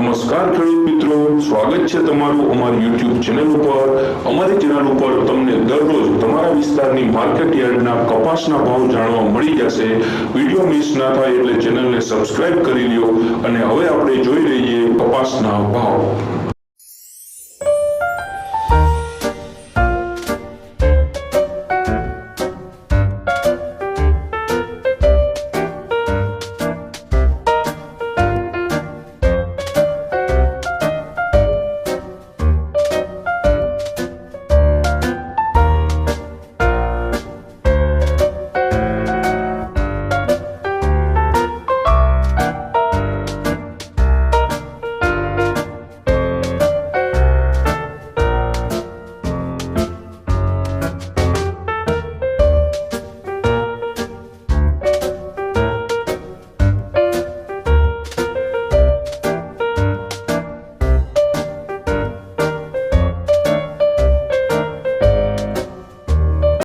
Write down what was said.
નમસ્કાર ખેડૂત મિત્રો, સ્વાગત છે તમારું અમારી YouTube ચેનલ ઉપર। અમારી ચેનલ ઉપર તમને દરરોજ તમારા વિસ્તારની માર્કેટ યાર્ડના કપાસના ભાવ જાણવા મળી જશે। વિડિયો મિસ ના થાય એટલે ચેનલને સબસ્ક્રાઇબ કરી લ્યો। અને હવે આપણે જોઈ લઈએ કપાસના ભાવ।